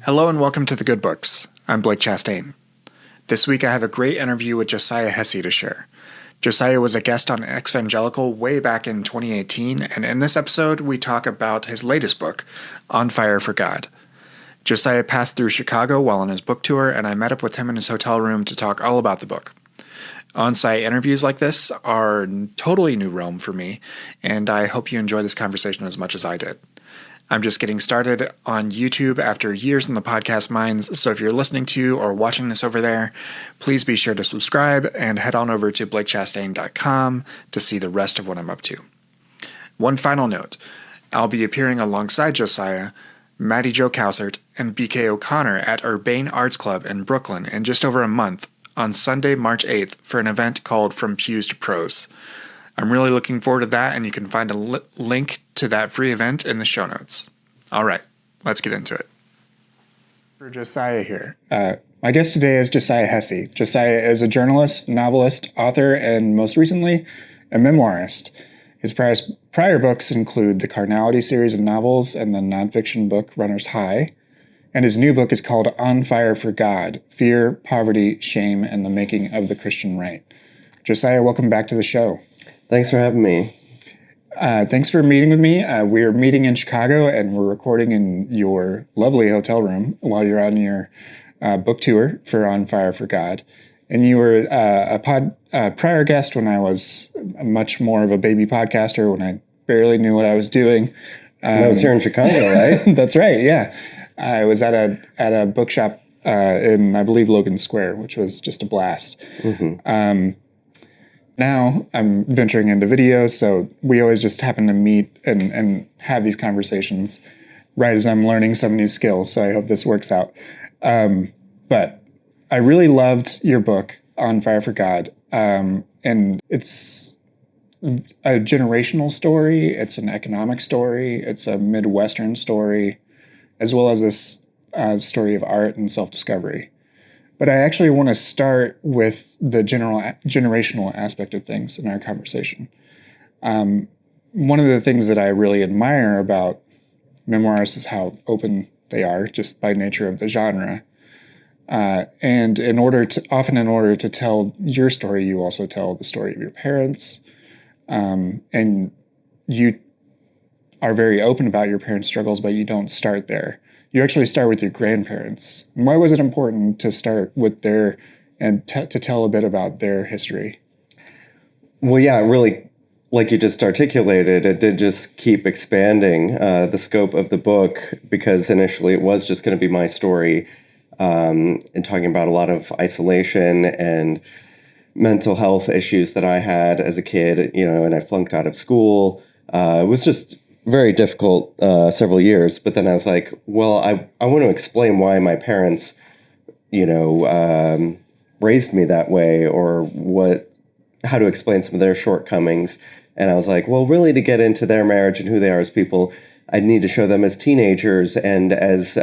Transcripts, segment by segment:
Hello and welcome to The Good Books. I'm Blake Chastain. This week I have a great interview with Josiah Hesse to share. Josiah was a guest on Exvangelical way back in 2018, and in this episode we talk about his latest book, On Fire for God. Josiah passed through Chicago while on his book tour, and I met up with him in his hotel room to talk all about the book. On-site interviews like this are totally new realm for me, and I hope you enjoy this conversation as much as I did. I'm just getting started on YouTube after years in the podcast mines, so if you're listening to or watching this over there, please be sure to subscribe and head on over to blakechastain.com to see the rest of what I'm up to. One final note, I'll be appearing alongside Josiah, Mattie Jo Cowsert, and B.K. O'Connor at Urbane Arts Club in Brooklyn in just over a month on Sunday, March 8th for an event called From Pews to Prose. I'm really looking forward to that, and you can find a link to that free event in the show notes. All right, let's get into it. For Josiah here. My guest today is Josiah Hesse. Josiah is a journalist, novelist, author, and most recently, a memoirist. His prior books include the Carnality series of novels and the nonfiction book Runner's High. And his new book is called On Fire for God, Fear, Poverty, Shame, and the Making of the Christian Right. Josiah, welcome back to the show. Thanks for having me. Thanks for meeting with me. We're meeting in Chicago, and we're recording in your lovely hotel room while you're on your book tour for On Fire for God. And you were a prior guest when I was much more of a baby podcaster, when I barely knew what I was doing. That was here in Chicago, right? That's right, yeah. I was at a bookshop in, I believe, Logan Square, which was just a blast. Mm-hmm. Now I'm venturing into video, so we always just happen to meet and have these conversations right as I'm learning some new skills, so I hope this works out. But I really loved your book, On Fire for God, and it's a generational story, it's an economic story, it's a Midwestern story, as well as this story of art and self-discovery. But I actually want to start with the generational aspect of things in our conversation. One of the things that I really admire about memoirs is how open they are, just by nature of the genre. And often in order to tell your story, you also tell the story of your parents. And you are very open about your parents' struggles, but you don't start there. You actually start with your grandparents. Why was it important to start with their, and to tell a bit about their history? Well, yeah, really, like you just articulated, it did just keep expanding the scope of the book, because initially it was just going to be my story, and talking about a lot of isolation and mental health issues that I had as a kid, and I flunked out of school. It was just very difficult several years, but then I was like, well, I want to explain why my parents, raised me that way, or how to explain some of their shortcomings. And I was like, well, really, to get into their marriage and who they are as people, I need to show them as teenagers and as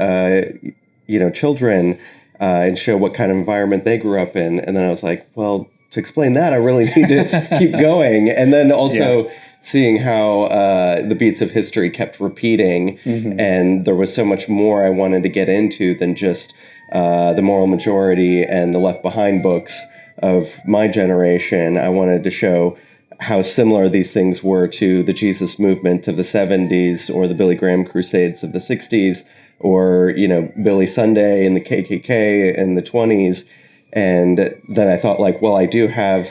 children, and show what kind of environment they grew up in. And then I was like, well, to explain that, I really need to keep going. And then also seeing how the beats of history kept repeating, mm-hmm. and there was so much more I wanted to get into than just the Moral Majority and the Left Behind books of my generation. I wanted to show how similar these things were to the Jesus movement of the 70s, or the Billy Graham Crusades of the 60s, or, Billy Sunday and the KKK in the 20s. And then I thought, like, well, I do have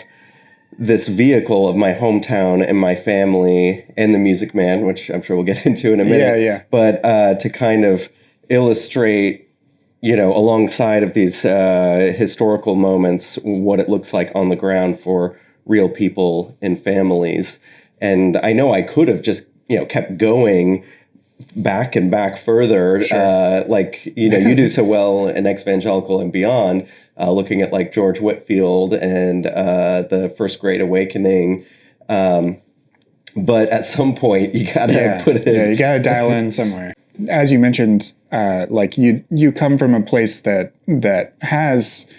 this vehicle of my hometown and my family and the Music Man, which I'm sure we'll get into in a minute. Yeah. But to kind of illustrate, alongside of these historical moments, what it looks like on the ground for real people and families. And I know I could have just, kept going back and back further, sure. You do so well in Exvangelical and beyond, looking at like George Whitefield and the First Great Awakening. But at some point, you gotta put it. Yeah, you gotta dial in somewhere. As you mentioned, you come from a place that has,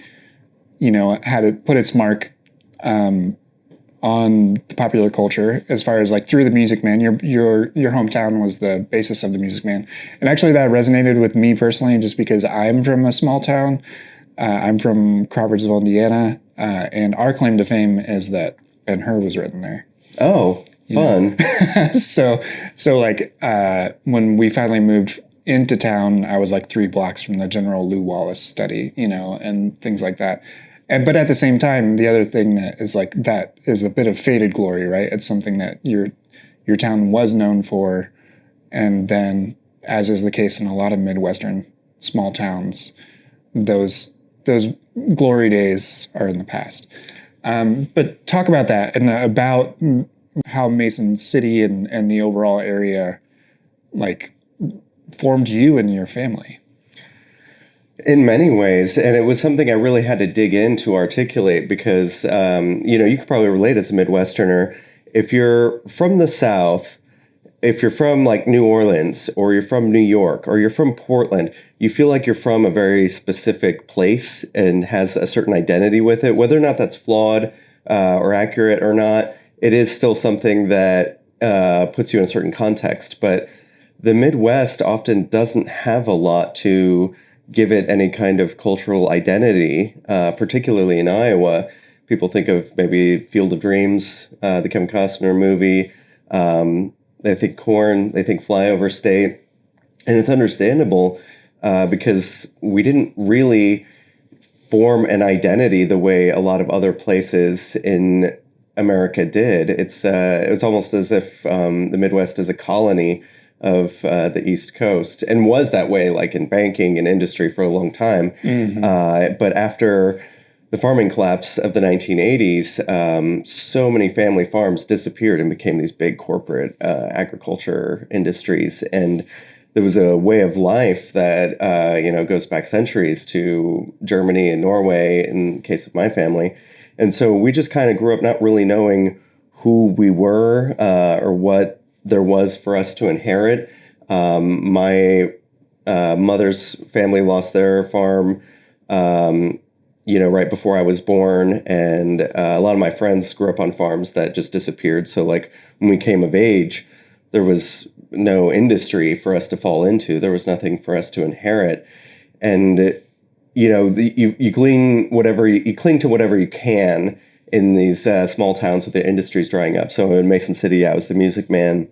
had it put its mark on on the popular culture as far as like through the Music Man. Your hometown was the basis of the Music Man, and actually that resonated with me personally, just because I'm from a small town. I'm from Crawfordsville, Indiana, and our claim to fame is that Ben-Hur was written there. Oh, fun. So like when we finally moved into town, I was like 3 blocks from the General Lew Wallace study, and things like that. But at the same time, the other thing that is like that is a bit of faded glory, right? It's something that your town was known for, and then, as is the case in a lot of Midwestern small towns, those glory days are in the past. But talk about that and about how Mason City and the overall area like formed you and your family. In many ways, and it was something I really had to dig in to articulate because, you could probably relate as a Midwesterner. If you're from the South, if you're from like New Orleans or you're from New York or you're from Portland, you feel like you're from a very specific place and has a certain identity with it. Whether or not that's flawed or accurate or not, it is still something that puts you in a certain context. But the Midwest often doesn't have a lot to give it any kind of cultural identity, particularly in Iowa. People think of maybe Field of Dreams, the Kevin Costner movie. They think corn, they think flyover state. And it's understandable because we didn't really form an identity the way a lot of other places in America did. It's almost as if the Midwest is a colony of the East Coast, and was that way, like in banking and industry for a long time. But after the farming collapse of the 1980s, so many family farms disappeared and became these big corporate agriculture industries. And there was a way of life that goes back centuries to Germany and Norway in the case of my family. And so we just kind of grew up not really knowing who we were or what there was for us to inherit. My mother's family lost their farm, right before I was born. And a lot of my friends grew up on farms that just disappeared. So like when we came of age, there was no industry for us to fall into. There was nothing for us to inherit. And, you cling to whatever you can in these small towns with the industries drying up. So in Mason City, I was the Music Man,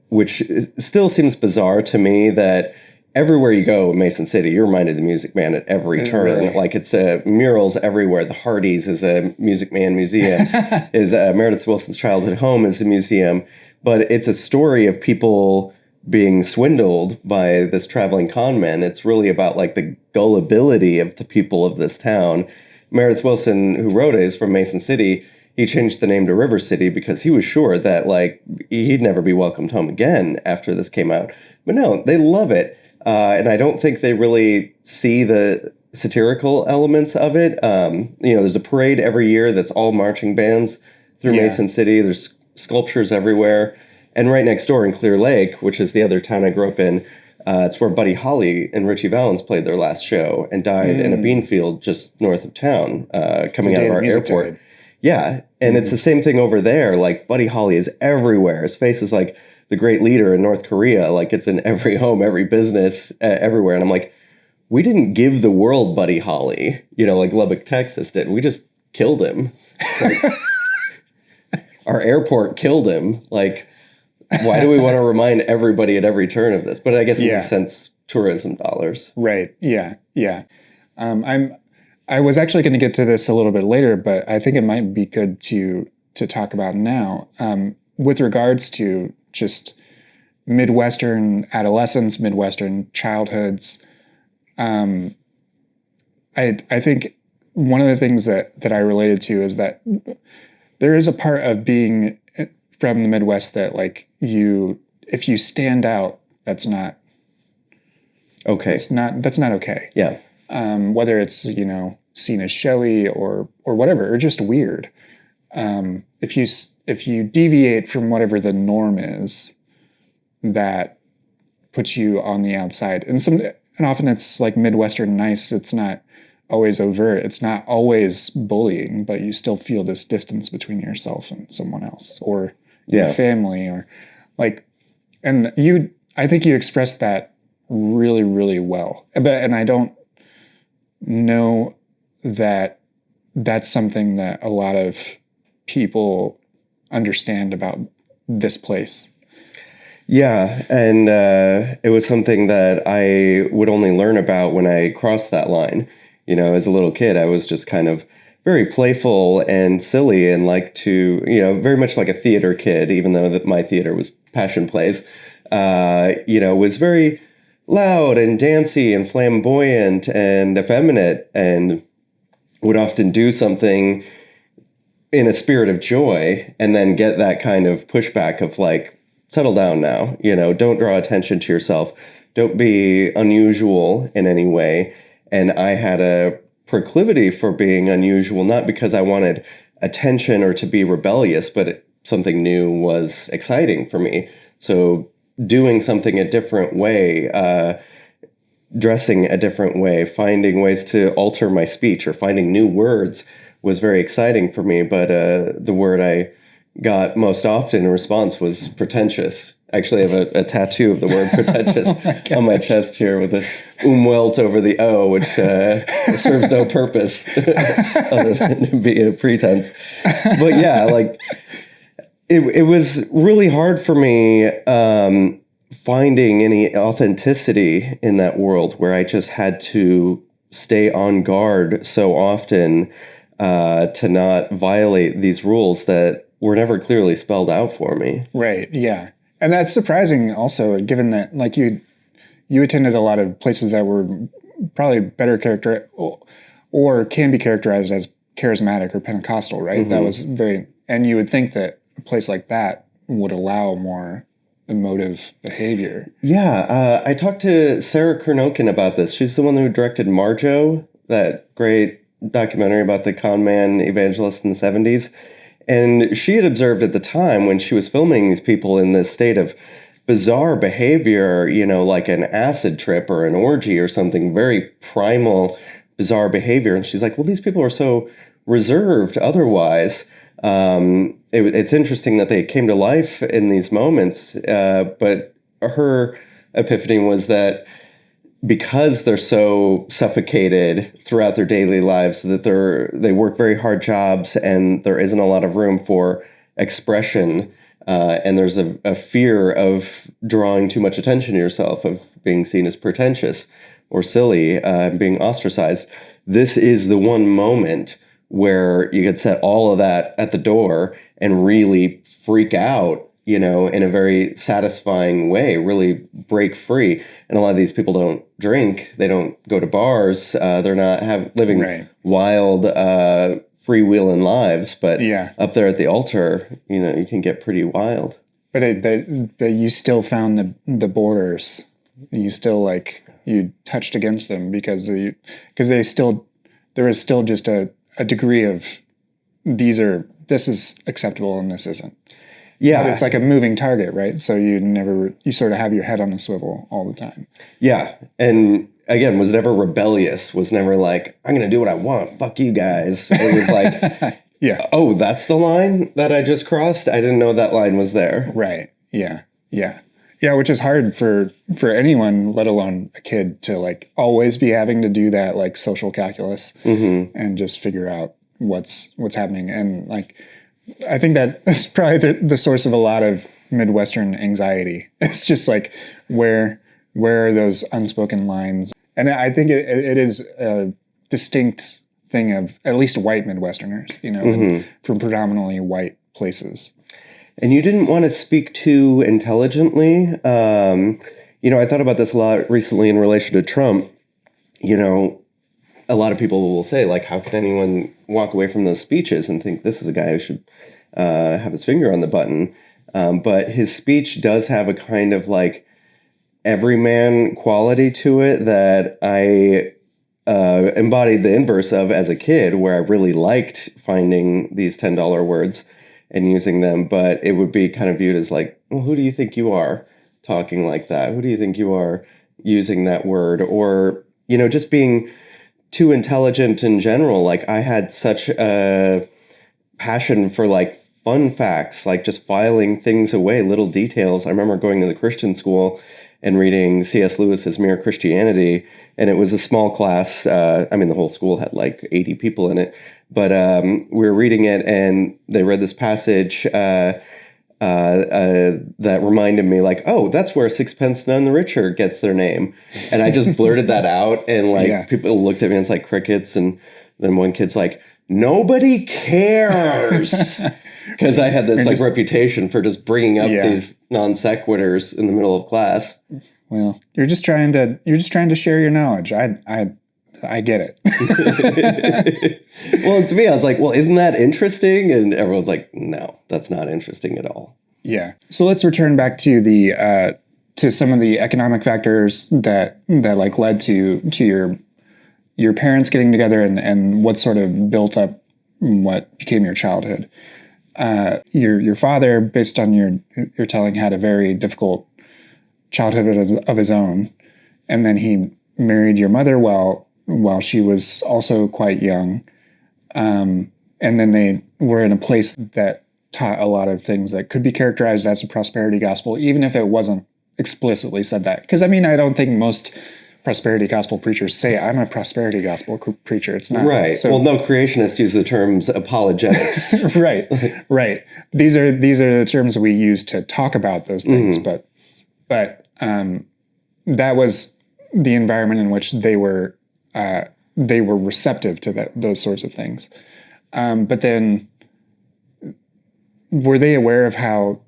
which still seems bizarre to me that everywhere you go in Mason City, you're reminded of the Music Man at every turn. Really? Like it's murals everywhere. The Hardys is a Music Man museum. Is Meredith Willson's childhood home is a museum. But it's a story of people being swindled by this traveling con man. It's really about like the gullibility of the people of this town. Meredith Willson, who wrote it, is from Mason City. He changed the name to River City because he was sure that like he'd never be welcomed home again after this came out. But no, they love it. And I don't think they really see the satirical elements of it. There's a parade every year that's all marching bands through Mason City. There's sculptures everywhere. And right next door in Clear Lake, which is the other town I grew up in, it's where Buddy Holly and Richie Valens played their last show and died in a bean field just north of town, coming out of our airport. Died. Yeah, and it's the same thing over there. Like, Buddy Holly is everywhere. His face is like the great leader in North Korea. Like, it's in every home, every business, everywhere. And I'm like, we didn't give the world Buddy Holly, like Lubbock, Texas did. We just killed him. Like, our airport killed him. Like, why do we want to remind everybody at every turn of this? But I guess it makes sense, tourism dollars. Right, yeah. I was actually going to get to this a little bit later, but I think it might be good to talk about now with regards to just Midwestern adolescence, Midwestern childhoods. I think one of the things that I related to is that there is a part of being from the Midwest that like if you stand out, that's not okay. That's not okay. Yeah. Whether it's, seen as showy or whatever, or just weird. If you deviate from whatever the norm is, that puts you on the outside. And often it's like Midwestern nice. It's not, always overt. It's not always bullying, but you still feel this distance between yourself and someone else or your family or like, and I think you expressed that really, really well. And I don't know that that's something that a lot of people understand about this place. Yeah, and it was something that I would only learn about when I crossed that line. As a little kid, I was just kind of very playful and silly and like to, very much like a theater kid, even though that my theater was passion plays, was very loud and dancey and flamboyant and effeminate and would often do something in a spirit of joy and then get that kind of pushback of like, settle down now, don't draw attention to yourself. Don't be unusual in any way. And I had a proclivity for being unusual, not because I wanted attention or to be rebellious, but something new was exciting for me. So doing something a different way, dressing a different way, finding ways to alter my speech or finding new words was very exciting for me. But the word I got most often in response was pretentious. Actually, I have a tattoo of the word pretentious on my chest here with a umlaut over the O, which serves no purpose other than to be a pretense. But yeah, like it was really hard for me finding any authenticity in that world where I just had to stay on guard so often to not violate these rules that were never clearly spelled out for me. Right. Yeah. And that's surprising also, given that like you attended a lot of places that were probably better character or can be characterized as charismatic or Pentecostal, right? Mm-hmm. That was and you would think that a place like that would allow more emotive behavior. Yeah. I talked to Sarah Kernokin about this. She's the one who directed Mattie Jo, that great documentary about the con man evangelist in the 70s. And she had observed at the time when she was filming these people in this state of bizarre behavior, like an acid trip or an orgy or something, very primal, bizarre behavior. And she's like, well, these people are so reserved otherwise. It's interesting that they came to life in these moments. But her epiphany was that because they're so suffocated throughout their daily lives, that they work very hard jobs and there isn't a lot of room for expression, and there's a fear of drawing too much attention to yourself, of being seen as pretentious or silly, being ostracized. This is the one moment where you could set all of that at the door and really freak out, in a very satisfying way, really break free. And a lot of these people don't drink, they don't go to bars, they're not living right. wild, freewheeling lives. But up there at the altar, you can get pretty wild. But you still found the borders. You still you touched against them because there is still just a degree of this is acceptable and this isn't. Yeah. But it's like a moving target, right? So you sort of have your head on a swivel all the time. Yeah. And again, was never rebellious, was never like, I'm going to do what I want. Fuck you guys. It was like, yeah. Oh, that's the line that I just crossed? I didn't know that line was there. Right. Yeah. Yeah. Yeah, which is hard for anyone, let alone a kid, to always be having to do that social calculus and just figure out what's happening. And I think that is probably the source of a lot of Midwestern anxiety. It's just where are those unspoken lines? And I think it is a distinct thing of at least white Midwesterners, from predominantly white places. And you didn't want to speak too intelligently. I thought about this a lot recently in relation to Trump. A lot of people will say, how could anyone walk away from those speeches and think this is a guy who should have his finger on the button? But his speech does have a kind of everyman quality to it that I embodied the inverse of as a kid, where I really liked finding these $10 words and using them. But it would be kind of viewed as well, who do you think you are talking like that? Who do you think you are using that word? Or, just being too intelligent in general. Like I had such a passion for like fun facts, like just filing things away, little details. I remember going to the Christian school and reading C.S. Lewis's Mere Christianity, and it was a small class. I mean, the whole school had like 80 people in it, but we were reading it, and they read this passage that reminded me, like, oh, that's where Sixpence None the Richer gets their name, and I just blurted that out, and like people looked at me and it's like crickets, and then one kid's like, nobody cares. Because I had this like reputation for just bringing up these non sequiturs in the middle of class. Well, you're just trying to share your knowledge. I get it. Well, to me, I was like, well, isn't that interesting? And everyone's like, no, that's not interesting at all. Yeah. So let's return back to the to some of the economic factors that like led to your parents getting together and what sort of built up what became your childhood. Your father, based on your telling, had a very difficult childhood of his own, and then he married your mother while she was also quite young, and then they were in a place that taught a lot of things that could be characterized as a prosperity gospel, even if it wasn't explicitly said that. Because I mean, I don't think most prosperity gospel preachers say, I'm a prosperity gospel preacher. It's not. Right. So, well, no creationists use the terms apologetics. Right. These are the terms we use to talk about those things. But that was the environment in which they were receptive to those sorts of things. But then were they aware of how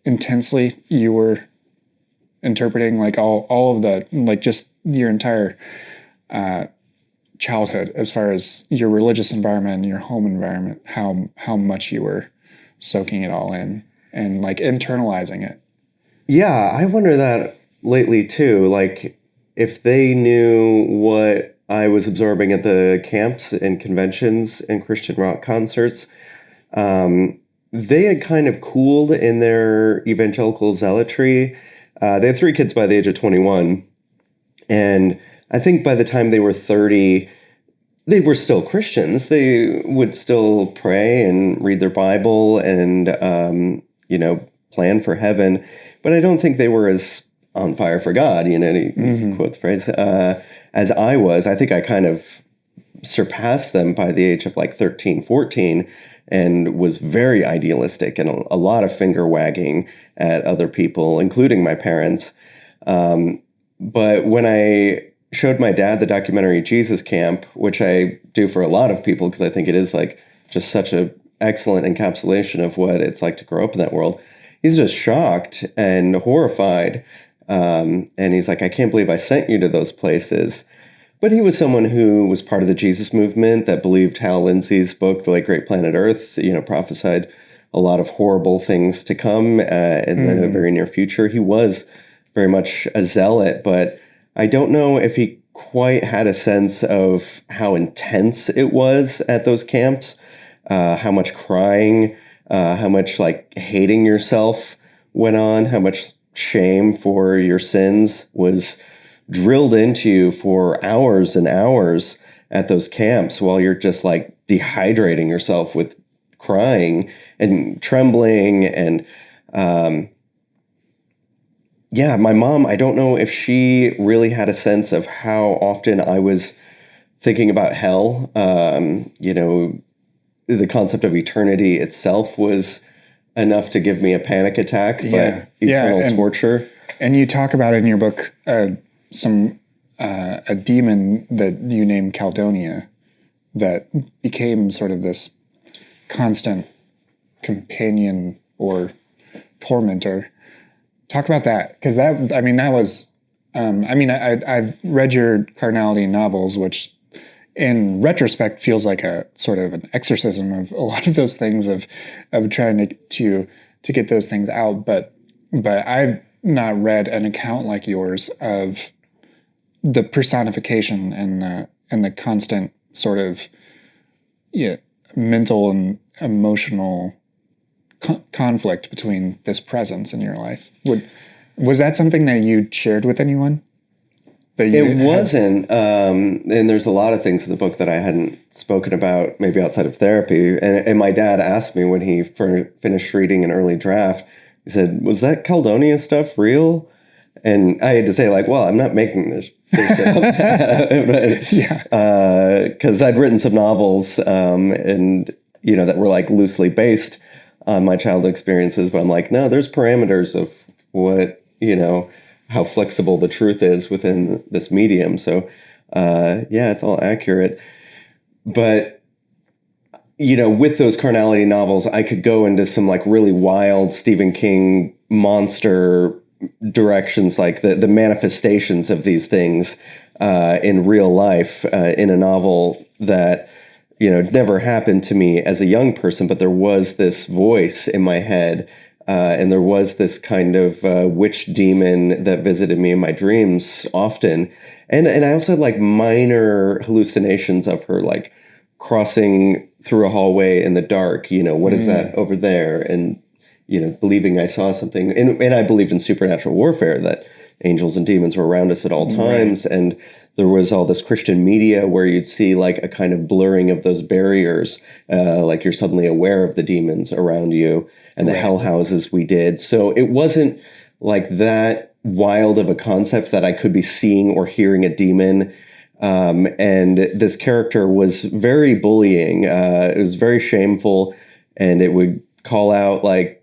intensely you were interpreting like all of the, like just your entire childhood, as far as your religious environment and your home environment, how much you were soaking it all in and like internalizing it? Yeah, I wonder that lately too. Like if they knew what I was absorbing at the camps and conventions and Christian rock concerts, they had kind of cooled in their evangelical zealotry. They had 3 kids by the age of 21. And I think by the time they were 30, they were still Christians. They would still pray and read their Bible and, plan for heaven. But I don't think they were as on fire for God, to quote the phrase, as I was. I think I kind of surpassed them by the age of like 13, 14, and was very idealistic and a lot of finger wagging at other people, including my parents. But when I showed my dad the documentary Jesus Camp, which I do for a lot of people because I think it is like just such a excellent encapsulation of what it's like to grow up in that world, he's just shocked and horrified. And he's like, I can't believe I sent you to those places. But he was someone who was part of the Jesus movement that believed Hal Lindsey's book, The Late Great Planet Earth, prophesied a lot of horrible things to come in the very near future. He was very much a zealot, but I don't know if he quite had a sense of how intense it was at those camps, how much crying, how much like hating yourself went on, how much shame for your sins was drilled into you for hours and hours at those camps while you're just like dehydrating yourself with crying and trembling. And my mom, I don't know if she really had a sense of how often I was thinking about hell. The concept of eternity itself was enough to give me a panic attack, but eternal torture. And you talk about in your book a demon that you named Caldonia that became sort of this constant companion or tormentor. Talk about that, because I've read your Carnality novels, which in retrospect feels like a sort of an exorcism of a lot of those things of trying to get those things out. But I've not read an account like yours of the personification and the constant sort of mental and emotional conflict between this presence in your life. Was that something that you shared with anyone? It wasn't. And there's a lot of things in the book that I hadn't spoken about, maybe outside of therapy. And my dad asked me when he finished reading an early draft, he said, "Was that Caldonia stuff real?" And I had to say, like, well, I'm not making this Yeah. Because I'd written some novels, and, that were like loosely based on my childhood experiences. But I'm like, no, there's parameters of what, how flexible the truth is within this medium. So, yeah, it's all accurate. But, with those carnality novels, I could go into some like really wild Stephen King monster directions, like the manifestations of these things in real life in a novel that, never happened to me as a young person, but there was this voice in my head. And there was this kind of witch demon that visited me in my dreams often. And I also had like minor hallucinations of her, like crossing through a hallway in the dark, what is that over there? And, believing I saw something. And I believed in supernatural warfare, that angels and demons were around us at all times. Right. And there was all this Christian media where you'd see like a kind of blurring of those barriers, like you're suddenly aware of the demons around you and the hell houses we did. So it wasn't like that wild of a concept that I could be seeing or hearing a demon. And this character was very bullying. It was very shameful, and it would call out like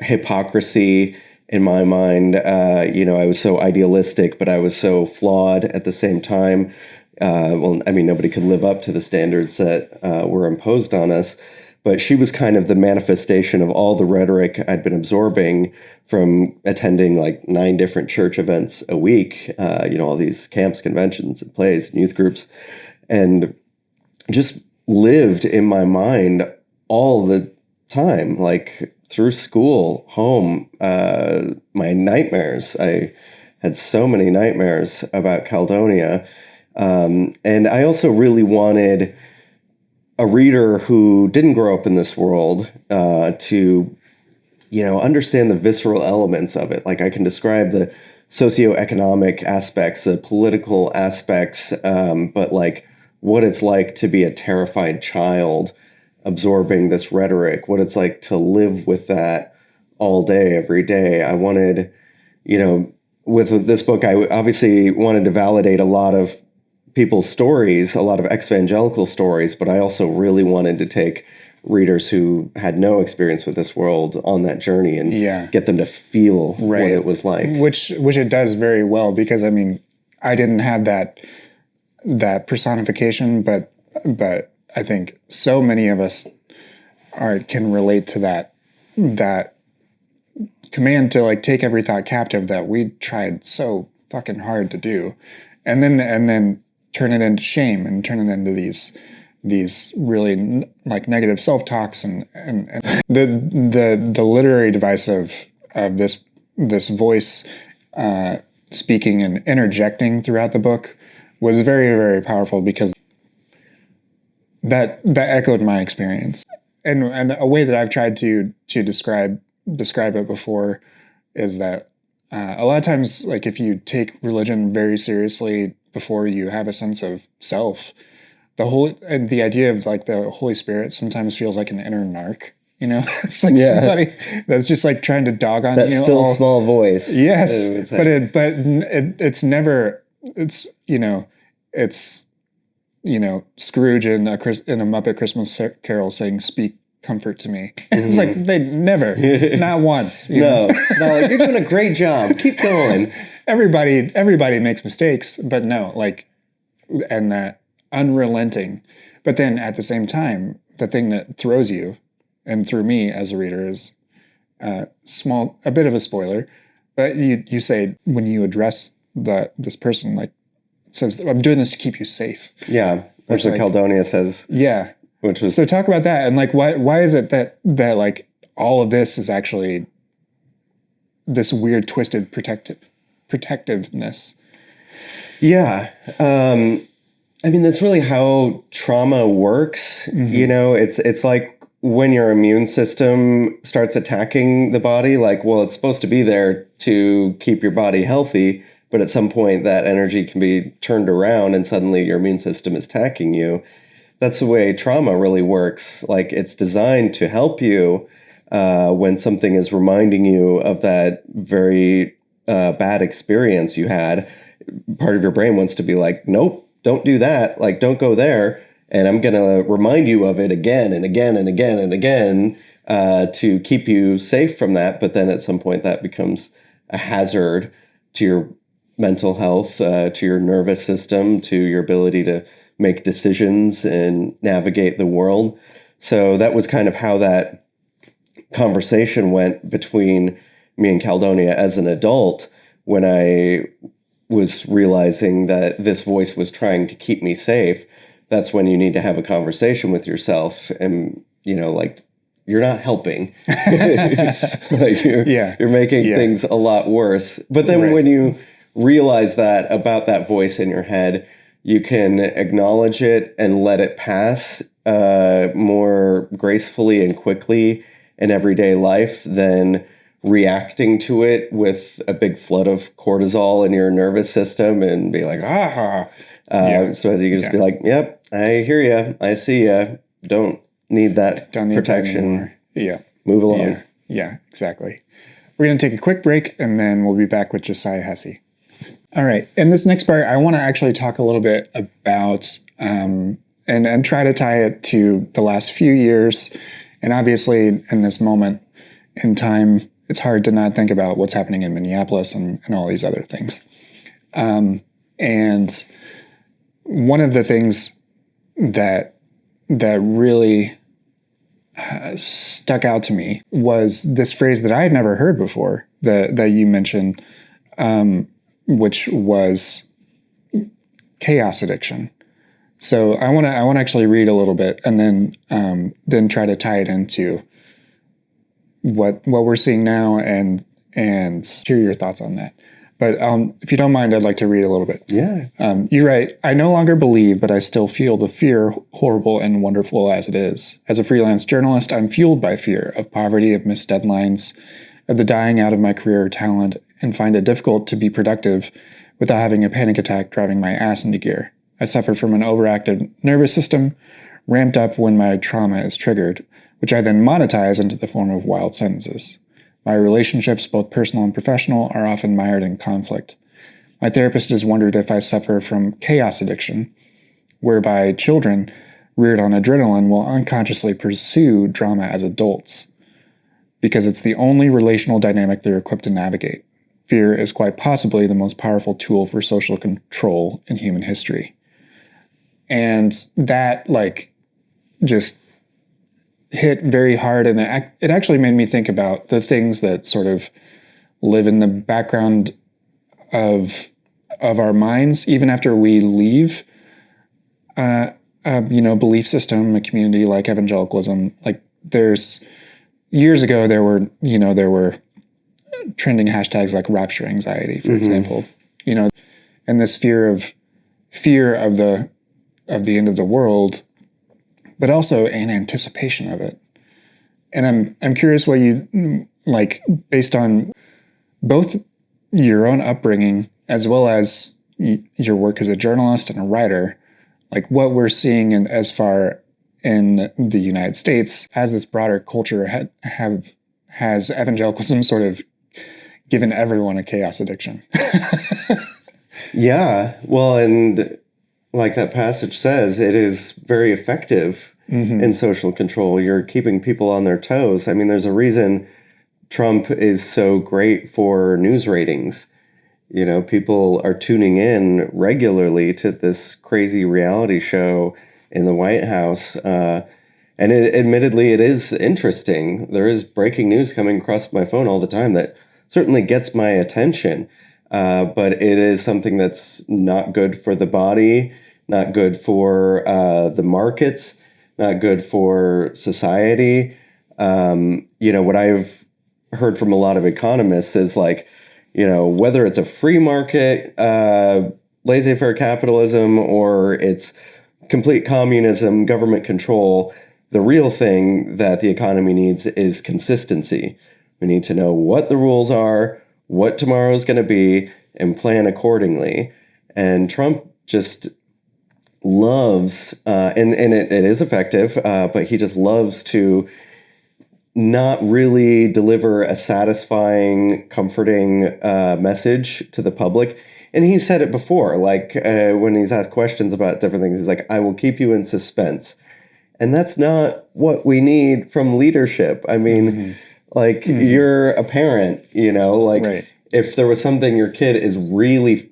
hypocrisy in my mind. I was so idealistic, but I was so flawed at the same time. Nobody could live up to the standards that were imposed on us. But she was kind of the manifestation of all the rhetoric I'd been absorbing from attending like 9 different church events a week, all these camps, conventions, and plays, and youth groups, and just lived in my mind all the time, like through school, home, my nightmares. I had so many nightmares about Caldonia. And I also really wanted a reader who didn't grow up in this world to, understand the visceral elements of it. Like I can describe the socioeconomic aspects, the political aspects, but like what it's like to be a terrified child absorbing this rhetoric, what it's like to live with that all day, every day. I wanted, with this book, I obviously wanted to validate a lot of people's stories, a lot of ex-evangelical stories, but I also really wanted to take readers who had no experience with this world on that journey and get them to feel what it was like. Which it does very well, because I didn't have that personification, but I think so many of us can relate to that command to like take every thought captive that we tried so fucking hard to do, and then turn it into shame and turn it into these really like negative self-talks and the literary device of this voice speaking and interjecting throughout the book was very, very powerful, because that echoed my experience. And a way that I've tried to describe it before is that a lot of times, like if you take religion very seriously before you have a sense of self, the idea of like the Holy Spirit sometimes feels like an inner narc. It's like somebody that's just like trying to dog on that still small voice. Yes, but it's never. It's Scrooge in a Muppet Christmas Carol saying, "Speak comfort to me." It's like they never, not once. No, it's not like, "You're doing a great job. Keep going." Everybody makes mistakes, but no, like, and that unrelenting. But then at the same time, the thing that throws you, and threw me as a reader, is a bit of a spoiler, but you say when you address this person, like, it says, "I'm doing this to keep you safe." Yeah, that's what Caldonia says. Yeah. Which was, so talk about that, and like why is it that like all of this is actually this weird twisted protectiveness? Yeah. That's really how trauma works. It's like when your immune system starts attacking the body, like, well, it's supposed to be there to keep your body healthy, but at some point that energy can be turned around and suddenly your immune system is attacking you. That's the way trauma really works. Like, it's designed to help you when something is reminding you of that very bad experience you had. Part of your brain wants to be like, nope, don't do that. Like, don't go there. And I'm going to remind you of it again and again and again and again to keep you safe from that. But then at some point that becomes a hazard to your mental health, to your nervous system, to your ability to make decisions and navigate the world. So that was kind of how that conversation went between me and Caledonia as an adult, when I was realizing that this voice was trying to keep me safe. That's when you need to have a conversation with yourself, and, like, you're not helping. Like, you're making things a lot worse. But then when you realize that about that voice in your head, you can acknowledge it and let it pass more gracefully and quickly in everyday life than reacting to it with a big flood of cortisol in your nervous system and be like, so you can just be like, yep, I hear you, I see you, don't need that protection. Move along. Yeah, exactly. We're going to take a quick break, and then we'll be back with Josiah Hesse. All right. In this next part, I want to actually talk a little bit about and try to tie it to the last few years. And obviously, in this moment in time, it's hard to not think about what's happening in Minneapolis and all these other things. And one of the things that really stuck out to me was this phrase that I had never heard before that you mentioned, which was chaos addiction. So I want to actually read a little bit and then try to tie it into what we're seeing now and hear your thoughts on that. But if you don't mind, I'd like to read a little bit. Yeah. You write, I no longer believe, but I still feel the fear, horrible and wonderful as it is. As a freelance journalist, I'm fueled by fear of poverty, of missed deadlines, of the dying out of my career or talent, and find it difficult to be productive without having a panic attack driving my ass into gear. I suffer from an overactive nervous system, ramped up when my trauma is triggered, which I then monetize into the form of wild sentences. My relationships, both personal and professional, are often mired in conflict. My therapist has wondered if I suffer from chaos addiction, whereby children reared on adrenaline will unconsciously pursue drama as adults, because it's the only relational dynamic they're equipped to navigate. Fear is quite possibly the most powerful tool for social control in human history. And that, just hit very hard, and it actually made me think about the things that sort of live in the background of our minds, even after we leave a belief system, a community like evangelicalism. Like, there's years ago, there were trending hashtags like rapture anxiety, for example, and this fear of the end of the world, but also an anticipation of it. And I'm curious what you, based on both your own upbringing as well as your work as a journalist and a writer, what we're seeing as far in the United States as this broader culture has evangelicalism sort of given everyone a chaos addiction. Yeah, well, and like that passage says, it is very effective in social control. You're keeping people on their toes. I mean, there's a reason Trump is so great for news ratings. People are tuning in regularly to this crazy reality show in the White House. And admittedly, it is interesting. There is breaking news coming across my phone all the time that certainly gets my attention. But it is something that's not good for the body, not good for the markets, not good for society. What I've heard from a lot of economists is whether it's a free market, laissez-faire capitalism, or it's complete communism, government control, the real thing that the economy needs is consistency. We need to know what the rules are, what tomorrow is going to be and plan accordingly. And Trump just loves, and it is effective, but he just loves to not really deliver a satisfying, comforting message to the public. And he said it before, like when he's asked questions about different things, he's like, I will keep you in suspense. And that's not what we need from leadership. I mean, like you're a parent, like if there was something your kid is really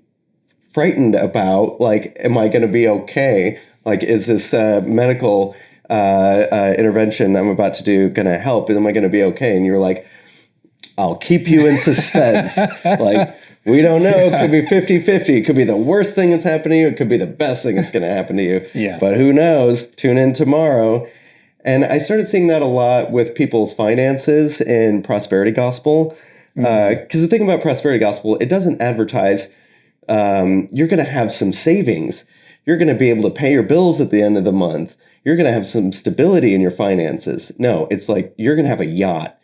frightened about, like, am I going to be okay? Like, is this medical intervention I'm about to do going to help? Am I going to be okay? And you're like, I'll keep you in suspense. Like, we don't know. It could be 50-50. It could be the worst thing that's happened to you. It could be the best thing that's going to happen to you. Yeah. But who knows? Tune in tomorrow. And I started seeing that a lot with people's finances in prosperity gospel. Because the thing about prosperity gospel, it doesn't advertise you're going to have some savings. You're going to be able to pay your bills at the end of the month. You're going to have some stability in your finances. No, it's like you're going to have a yacht.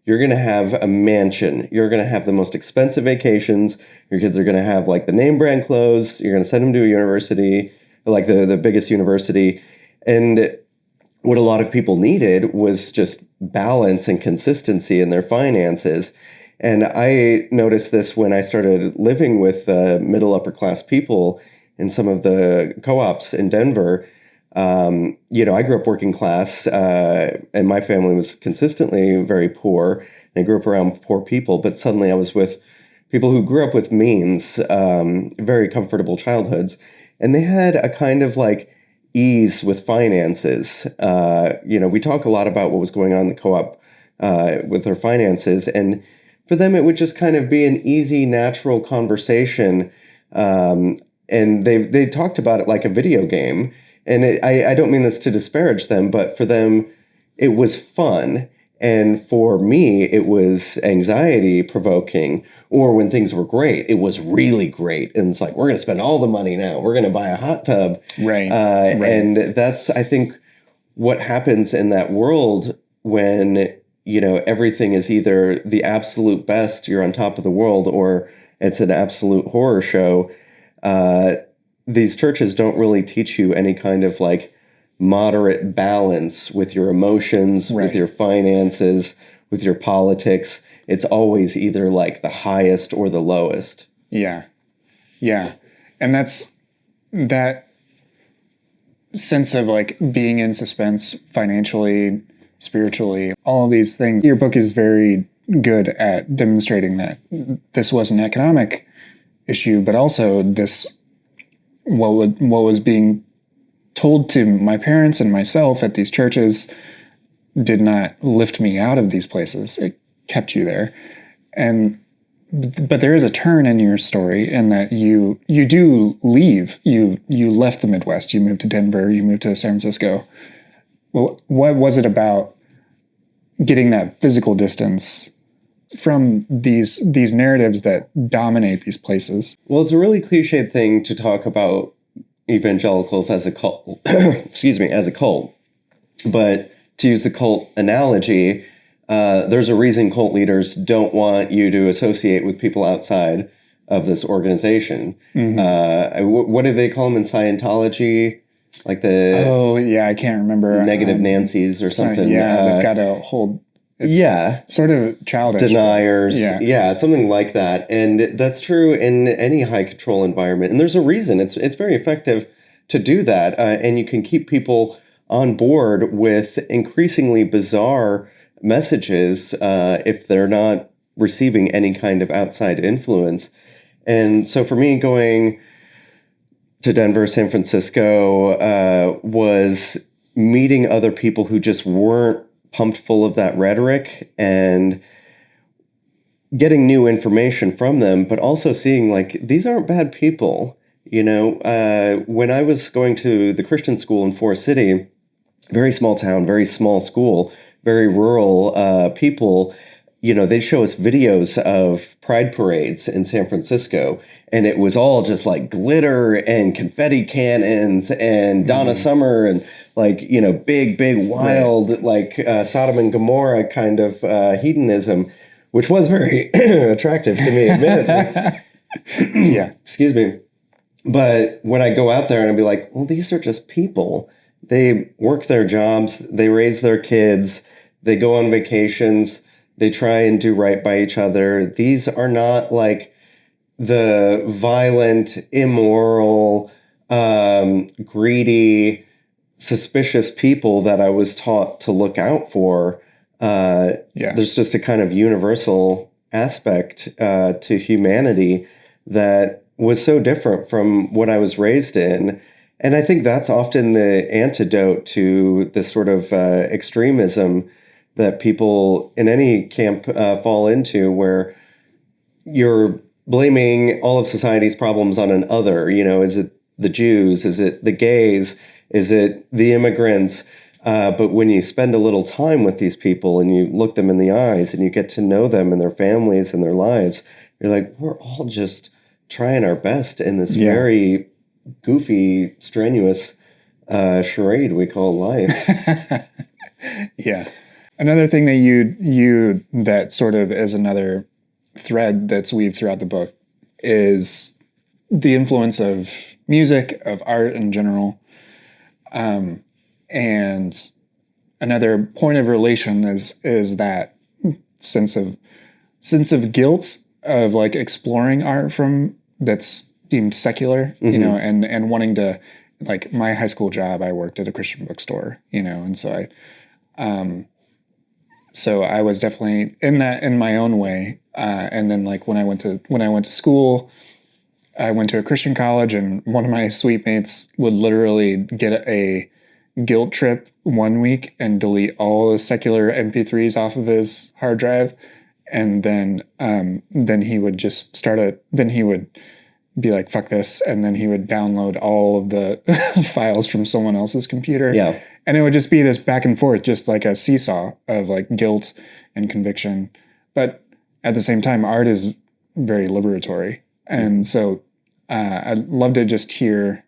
You're going to have a mansion. You're going to have the most expensive vacations. Your kids are going to have like the name brand clothes. You're going to send them to a university, like the biggest university. And what a lot of people needed was just balance and consistency in their finances. And I noticed this when I started living with middle upper class people in some of the co-ops in Denver. I grew up working class, and my family was consistently very poor. I grew up around poor people, but suddenly I was with people who grew up with means, very comfortable childhoods, and they had a kind of like ease with finances. We talk a lot about what was going on in the co-op with their finances, and for them it would just kind of be an easy, natural conversation, and they talked about it like a video game. And I don't mean this to disparage them, but for them, it was fun. And for me, it was anxiety provoking. Or when things were great, it was really great. And it's like, we're going to spend all the money now. We're going to buy a hot tub. Right. And that's, I think, what happens in that world when, everything is either the absolute best, you're on top of the world, or it's an absolute horror show. These churches don't really teach you any kind of like moderate balance with your emotions, with your finances, with your politics. It's always either like the highest or the lowest. Yeah. Yeah. And that's that sense of like being in suspense financially, spiritually, all of these things. Your book is very good at demonstrating that this was an economic issue, but also this what was being told to my parents and myself at these churches did not lift me out of these places. It kept you there. But there is a turn in your story in that you do leave. You left the Midwest. You moved to Denver. You moved to San Francisco. Well, what was it about getting that physical distance from these narratives that dominate these places? Well, it's a really cliched thing to talk about evangelicals as a cult, as a cult. But to use the cult analogy, there's a reason cult leaders don't want you to associate with people outside of this organization. What do they call them in Scientology? Like I can't remember. Negative Nancy's or something. Yeah, they've got to hold. It's sort of childish. Deniers. Yeah, something like that. And that's true in any high control environment. And there's a reason. It's very effective to do that. And you can keep people on board with increasingly bizarre messages if they're not receiving any kind of outside influence. And so for me, going to Denver, San Francisco, was meeting other people who just weren't pumped full of that rhetoric and getting new information from them, but also seeing like, these aren't bad people. When I was going to the Christian school in Forest City, very small town, very small school, very rural people, they'd show us videos of pride parades in San Francisco, and it was all just like glitter and confetti cannons and Donna Summer and like, big, wild, like Sodom and Gomorrah kind of hedonism. which was very attractive to me, admittedly. Yeah. Excuse me. But when I go out there and I'd be like, well, these are just people. They work their jobs, they raise their kids, they go on vacations, they try and do right by each other. These are not like the violent, immoral, greedy, suspicious people that I was taught to look out for. There's just a kind of universal aspect to humanity that was so different from what I was raised in. And I think that's often the antidote to this sort of extremism that people in any camp fall into, where you're blaming all of society's problems on an other. Is it the Jews? Is it the gays? Is it the immigrants? But when you spend a little time with these people and you look them in the eyes and you get to know them and their families and their lives, you're like, we're all just trying our best in this very goofy, strenuous charade we call life. Yeah. Another thing that you that sort of is another thread that's weaved throughout the book is the influence of music, of art in general. And another point of relation is that sense of guilt of like exploring art from that's deemed secular, and wanting to, like my high school job, I worked at a Christian bookstore, and so I was definitely in that in my own way. And then like when I went to school, I went to a Christian college, and one of my suite mates would literally get a guilt trip one week and delete all the secular MP3s off of his hard drive. And then he would just then he would be like, fuck this. And then he would download all of the files from someone else's computer. Yeah. And it would just be this back and forth, just like a seesaw of like guilt and conviction. But at the same time, art is very liberatory. And so I'd love to just hear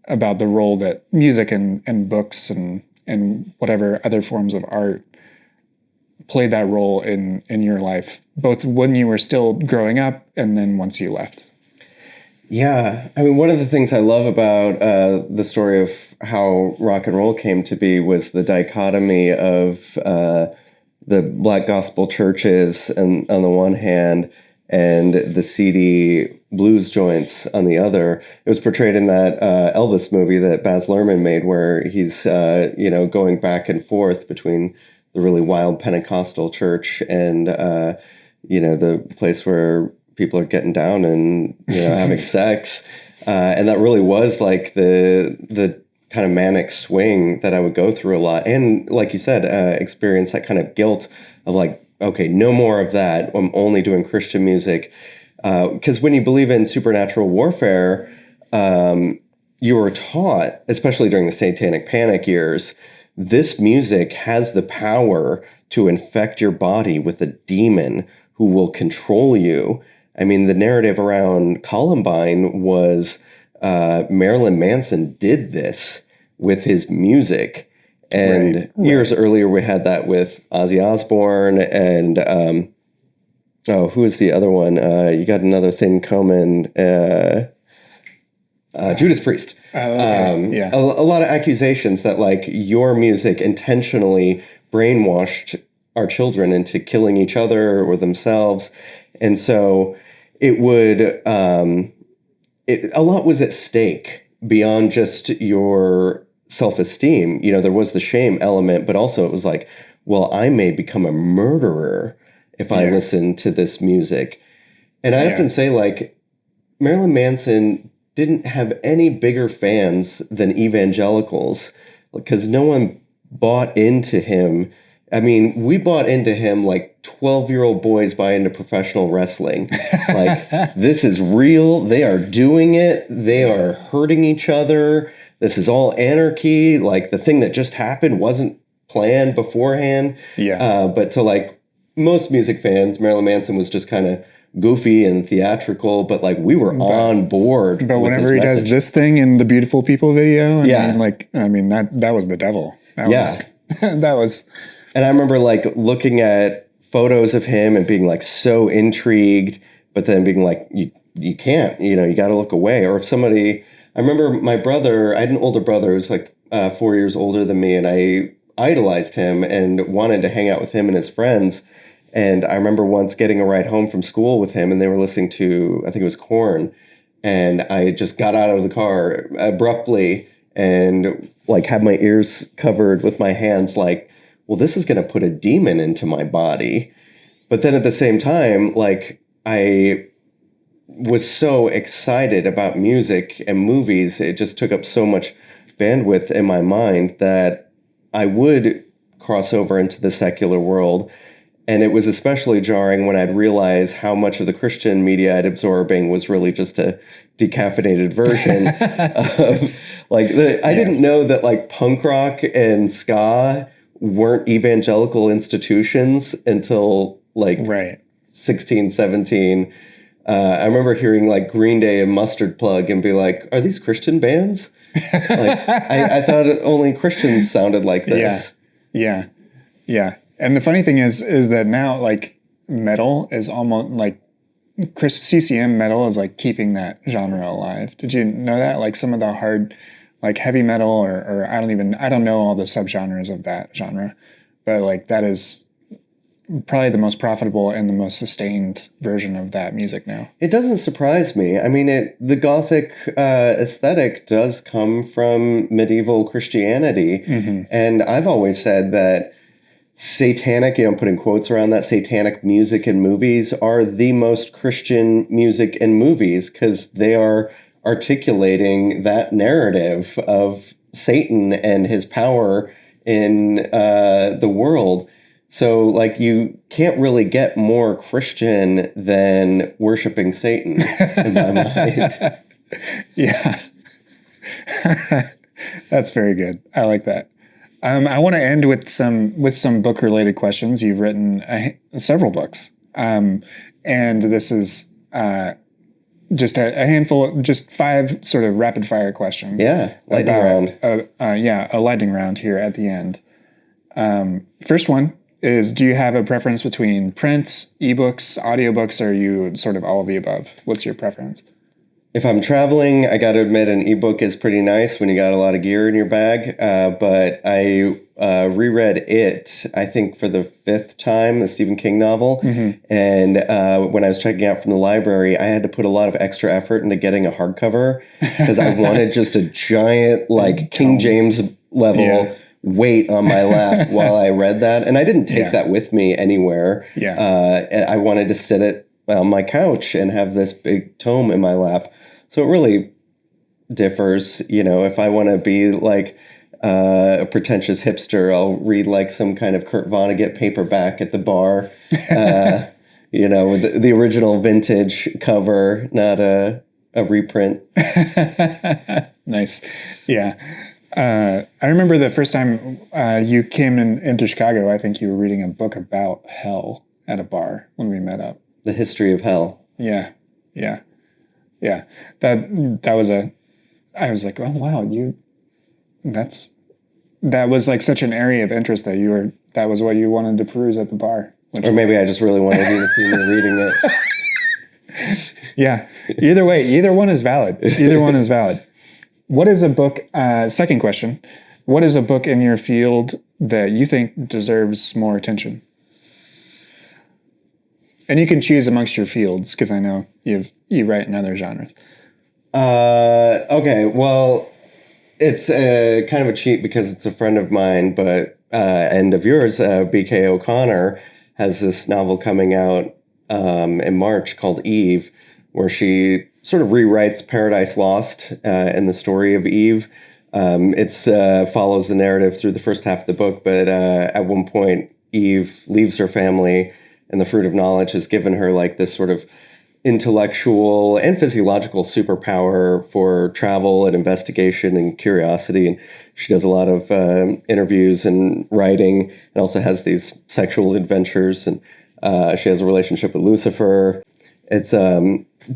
about the role that music and books and whatever other forms of art played that role in your life, both when you were still growing up and then once you left. Yeah. I mean, one of the things I love about the story of how rock and roll came to be was the dichotomy of the Black gospel churches and on the one hand, and the seedy blues joints on the other. It was portrayed in that Elvis movie that Baz Luhrmann made, where he's going back and forth between the really wild Pentecostal church and the place where people are getting down and having sex, and that really was like the kind of manic swing that I would go through a lot, and like you said, experience that kind of guilt of like, okay, no more of that. I'm only doing Christian music, because when you believe in supernatural warfare, you were taught, especially during the Satanic Panic years, this music has the power to infect your body with a demon who will control you. I mean, the narrative around Columbine was Marilyn Manson did this with his music. And years earlier, we had that with Ozzy Osbourne and, who is the other one? You got another thing coming, Judas Priest. Okay. A lot of accusations that like your music intentionally brainwashed our children into killing each other or themselves. And so it would, a lot was at stake beyond just your self-esteem. There was the shame element, but also it was like, well, I may become a murderer if I listen to this music. And I often say, like, Marilyn Manson didn't have any bigger fans than evangelicals, because no one bought into him. I mean, we bought into him like 12-year-old boys buy into professional wrestling. Like, this is real. They are doing it. They are hurting each other. This is all anarchy. Like, the thing that just happened wasn't planned beforehand. But to like most music fans, Marilyn Manson was just kind of goofy and theatrical, but like we were on board. But whenever he does this thing in the Beautiful People video, that was the devil. That was. And I remember like looking at photos of him and being like so intrigued, but then being like, you can't, you got to look away. Or if somebody, I remember my brother, I had an older brother who's like 4 years older than me, and I idolized him and wanted to hang out with him and his friends. And I remember once getting a ride home from school with him, and they were listening to, I think it was Korn, and I just got out of the car abruptly and like had my ears covered with my hands, like, well, this is going to put a demon into my body. But then at the same time, like, I was so excited about music and movies, it just took up so much bandwidth in my mind that I would cross over into the secular world. And it was especially jarring when I'd realize how much of the Christian media I'd absorbing was really just a decaffeinated version of like I didn't know that like punk rock and ska weren't evangelical institutions until like 16, 17. I remember hearing like Green Day and Mustard Plug and be like, are these Christian bands? Like I thought only Christians sounded like this. Yeah. And the funny thing is that now like metal is almost like CCM metal is like keeping that genre alive. Did you know that? Like some of the hard, like heavy metal or I don't know all the subgenres of that genre, but like that is probably the most profitable and the most sustained version of that music now. It doesn't surprise me. I mean, the Gothic aesthetic does come from medieval Christianity. And I've always said that satanic, I'm putting quotes around that, satanic music and movies are the most Christian music and movies because they are articulating that narrative of Satan and his power in the world. So, like, you can't really get more Christian than worshiping Satan, in my mind. Yeah. That's very good. I like that. I want to end with some book-related questions. You've written several books. And this is just a handful, just 5 sort of rapid-fire questions. Yeah, lightning round. A lightning round here at the end. First one is, do you have a preference between print, ebooks, audiobooks, or are you sort of all of the above? What's your preference? If I'm traveling, I got to admit an ebook is pretty nice when you got a lot of gear in your bag. But I reread it, I think, for the 5th time, the Stephen King novel. And when I was checking out from the library, I had to put a lot of extra effort into getting a hardcover because I wanted just a giant, like, King James level weight on my lap while I read that. And I didn't take that with me anywhere. I wanted to sit it on my couch and have this big tome in my lap. So it really differs. If I want to be like a pretentious hipster, I'll read like some kind of Kurt Vonnegut paperback at the bar, with the original vintage cover, not a reprint. Nice. Yeah. I remember the first time you came into Chicago, I think you were reading a book about hell at a bar when we met up. The History of Hell. Yeah. That was I was like, oh wow, that was like such an area of interest that was what you wanted to peruse at the bar. Or maybe I just really wanted you to see me reading it. Yeah. Either way, either one is valid. What is a book, second question, what is a book in your field that you think deserves more attention? And you can choose amongst your fields, because I know you write in other genres. Okay, well, it's kind of a cheat because it's a friend of mine, but and of yours, B.K. O'Connor, has this novel coming out in March called Eve, where she sort of rewrites Paradise Lost and the story of Eve. It follows the narrative through the first half of the book, but at one point, Eve leaves her family, and the fruit of knowledge has given her like this sort of intellectual and physiological superpower for travel and investigation and curiosity. And she does a lot of interviews and writing, and also has these sexual adventures. And she has a relationship with Lucifer. It's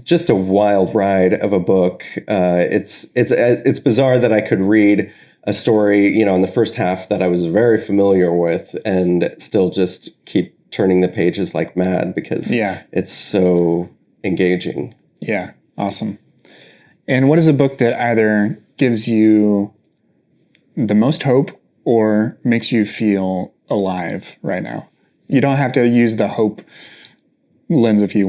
just a wild ride of a book. It's bizarre that I could read a story, in the first half that I was very familiar with, and still just keep turning the pages like mad because it's so engaging. Yeah. Awesome. And what is a book that either gives you the most hope or makes you feel alive right now? You don't have to use the hope lens if you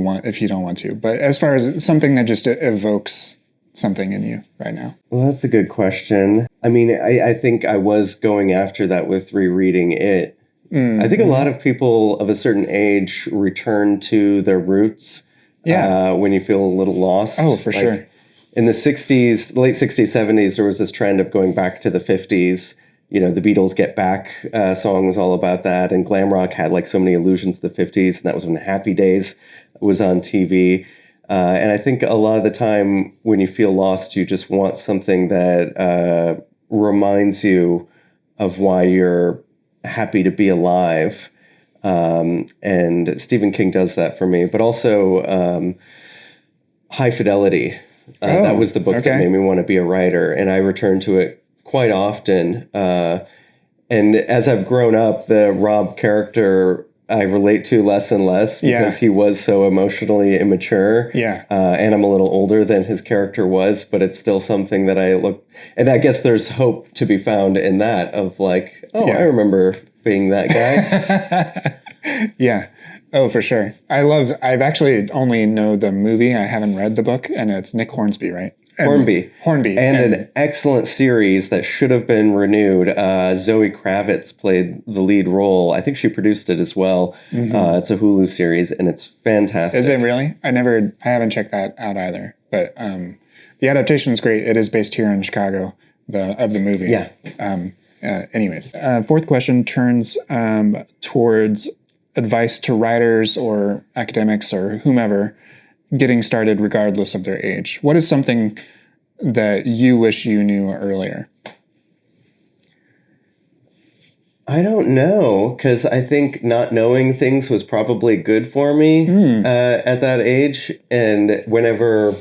don't want to, but as far as something that just evokes something in you right now. Well, that's a good question. I mean, I think I was going after that with rereading it. I think a lot of people of a certain age return to their roots when you feel a little lost. Oh, for sure. In the 60s, late 60s, 70s, there was this trend of going back to the 50s. You know, the Beatles' Get Back song was all about that. And glam rock had like so many allusions to the 50s. And that was when Happy Days was on TV. And I think a lot of the time when you feel lost, you just want something that reminds you of why you're happy to be alive. And Stephen King does that for me. But also High Fidelity. That was the book that made me want to be a writer. And I return to it quite often. And as I've grown up, the Rob character I relate to less and less because he was so emotionally immature. And I'm a little older than his character was, but it's still something that I look, and I guess there's hope to be found in that of like, I remember being that guy. Oh, for sure. I've actually only know the movie. I haven't read the book, and it's Nick Hornsby, right? Hornby. And an excellent series that should have been renewed. Zoe Kravitz played the lead role. I think she produced it as well. It's a Hulu series, and it's fantastic. Is it really? I haven't checked that out either. But the adaptation is great. It is based here in Chicago, of the movie. Anyways, fourth question turns towards advice to writers or academics or whomever getting started regardless of their age. What is something that you wish you knew earlier? I don't know, because I think not knowing things was probably good for me at that age. And whenever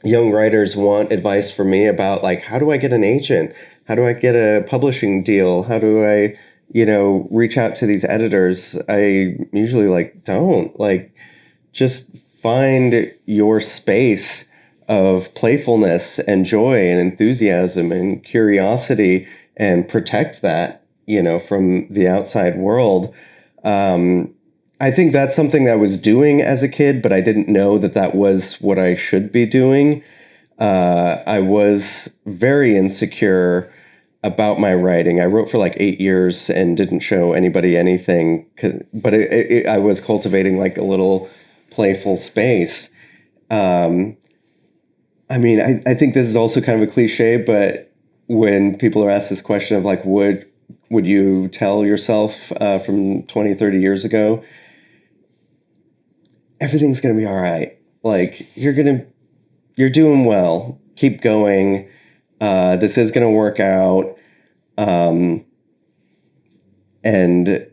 young writers want advice from me about like, how do I get an agent? How do I get a publishing deal? How do I, reach out to these editors? I usually don't just find your space of playfulness and joy and enthusiasm and curiosity and protect that, from the outside world. I think that's something that I was doing as a kid, but I didn't know that was what I should be doing. I was very insecure about my writing. I wrote for like 8 years and didn't show anybody anything, but I was cultivating like a little playful space. I think this is also kind of a cliche, but when people are asked this question of like, would you tell yourself from 20, 30 years ago, everything's going to be all right. Like you're doing well. Keep going. This is going to work out. And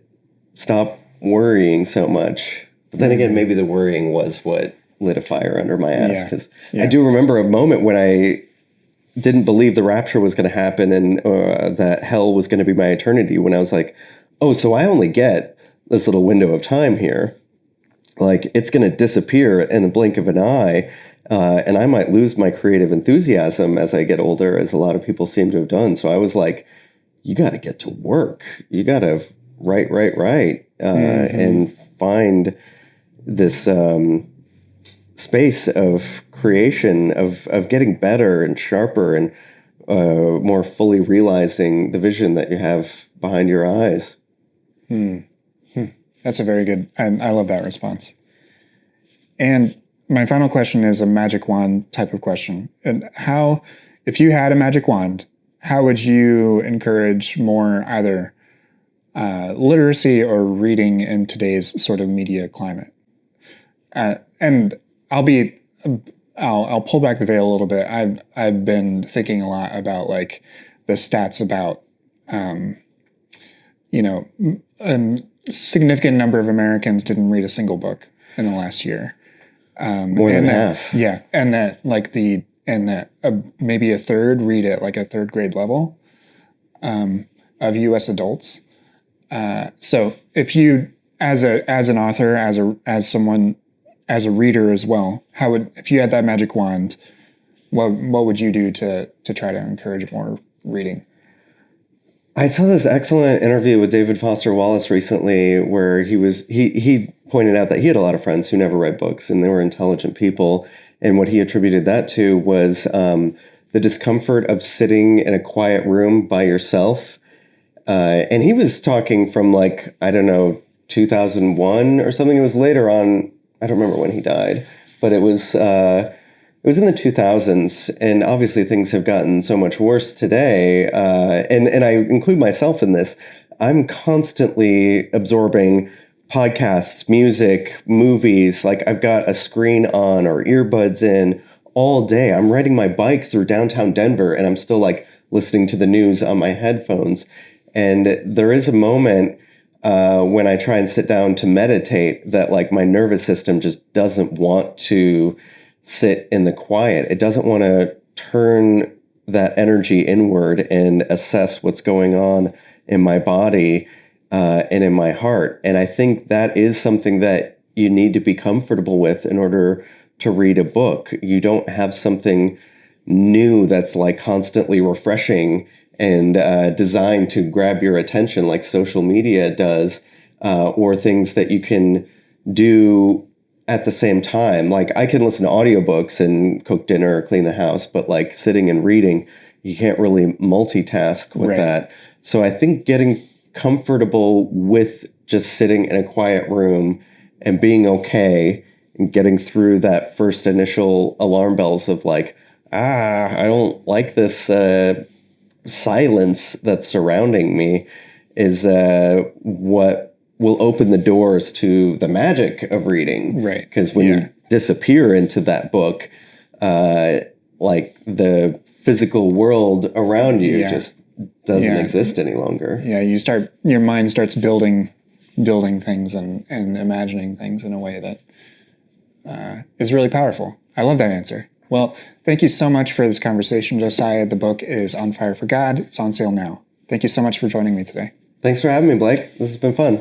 stop worrying so much. But then again, maybe the worrying was what lit a fire under my ass, because I do remember a moment when I didn't believe the rapture was going to happen and that hell was going to be my eternity, when I was like, oh, so I only get this little window of time here. Like, it's going to disappear in the blink of an eye, and I might lose my creative enthusiasm as I get older, as a lot of people seem to have done. So I was like, you got to get to work. You got to write, and find this space of creation, of getting better and sharper and more fully realizing the vision that you have behind your eyes. That's a very good, I love that response. And my final question is a magic wand type of question. And if you had a magic wand, how would you encourage more either literacy or reading in today's sort of media climate? And I'll pull back the veil a little bit. I've been thinking a lot about like the stats about, a significant number of Americans didn't read a single book in the last year. More than half. Yeah. And that maybe a third read at like a third grade level of U.S. adults. So if you as an author, as someone, as a reader as well, if you had that magic wand, what would you do to try to encourage more reading? I saw this excellent interview with David Foster Wallace recently where he pointed out that he had a lot of friends who never read books, and they were intelligent people. And what he attributed that to was the discomfort of sitting in a quiet room by yourself. And he was talking from, like, I don't know, 2001 or something. It was later on. I don't remember when he died, but it was in the 2000s, and obviously things have gotten so much worse today. And I include myself in this. I'm constantly absorbing podcasts, music, movies. Like, I've got a screen on or earbuds in all day. I'm riding my bike through downtown Denver, and I'm still, like, listening to the news on my headphones. And there is a moment when I try and sit down to meditate that, like, my nervous system just doesn't want to sit in the quiet. It doesn't want to turn that energy inward and assess what's going on in my body and in my heart. And I think that is something that you need to be comfortable with in order to read a book. You don't have something new that's, like, constantly refreshing and designed to grab your attention like social media does, or things that you can do at the same time. Like, I can listen to audiobooks and cook dinner or clean the house, but, like, sitting and reading, you can't really multitask with that. So I think getting comfortable with just sitting in a quiet room and being okay and getting through that first initial alarm bells of, like, I don't like this silence that's surrounding me is what will open the doors to the magic of reading. Right. Because when you disappear into that book, like, the physical world around you just doesn't exist any longer. Yeah, your mind starts building things and imagining things in a way that is really powerful. I love that answer. Well, thank you so much for this conversation, Josiah. The book is On Fire for God. It's on sale now. Thank you so much for joining me today. Thanks for having me, Blake. This has been fun.